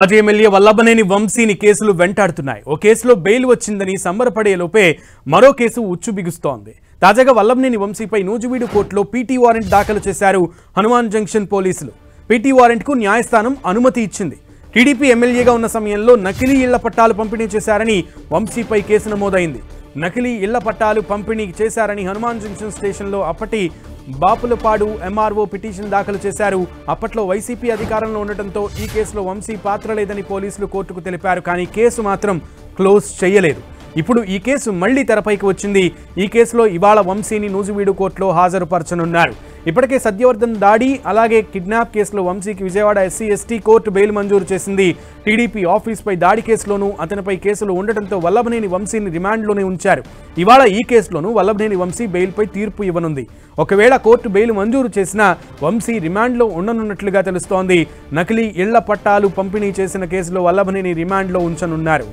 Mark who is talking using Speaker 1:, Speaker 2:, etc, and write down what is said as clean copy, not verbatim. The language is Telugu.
Speaker 1: మాజీ ఎమ్మెల్యే వల్లభనేని వంశీని కేసులు వెంటాడుతున్నాయి. ఓ కేసులో బెయిల్ వచ్చిందని సంబరపడే లోపే మరో కేసు ఉచ్చు బిగుస్తోంది. తాజాగా వల్లభనేని వంశీపై నూజివీడు కోర్టులో పీటీ వారెంట్ దాఖలు చేశారు హనుమాన్ జంక్షన్ పోలీసులు. పీటీ వారెంట్కు న్యాయస్థానం అనుమతి ఇచ్చింది. టీడీపీ ఎమ్మెల్యేగా ఉన్న సమయంలో నకిలీ ఇళ్ల పట్టాలు పంపిణీ చేశారని వంశీపై కేసు నమోదైంది. నకిలీ ఇళ్ల పట్టాలు పంపిణీ చేశారని హనుమాన్ జంక్షన్ స్టేషన్లో అప్పటి బాపులపాడు ఎంఆర్ఓ పిటిషన్ దాఖలు చేశారు. అప్పట్లో వైసీపీ అధికారంలో ఉండటంతో ఈ కేసులో వంశీ పాత్ర లేదని పోలీసులు కోర్టుకు తెలిపారు. కానీ కేసు మాత్రం క్లోజ్ చేయలేదు. ఇప్పుడు ఈ కేసు మళ్లీ తెరపైకి వచ్చింది. ఈ కేసులో ఇవాళ వంశీని నూజివీడు కోర్టులో హాజరుపరచనున్నారు. ఇప్పటికే సత్యవర్ధన్ దాడి అలాగే కిడ్నాప్ కేసులో వంశీకి Vijayawada SC ST court bail మంజూరు చేసింది. టీడీపీ ఆఫీస్పై దాడి కేసులోనూ అతనిపై కేసులు ఉండటంతో వల్లభనేని వంశీని రిమాండ్లోనే ఉంచారు. ఇవాళ ఈ కేసులోనూ వల్లభనేని వంశీ బెయిల్పై తీర్పు ఇవ్వనుంది. ఒకవేళ కోర్టు బెయిల్ మంజూరు చేసినా వంశీ రిమాండ్లో ఉండనున్నట్లుగా తెలుస్తోంది. నకిలీ ఇళ్ల పట్టాలు పంపిణీ చేసిన కేసులో వల్లభనేని రిమాండ్లో ఉంచనున్నారు.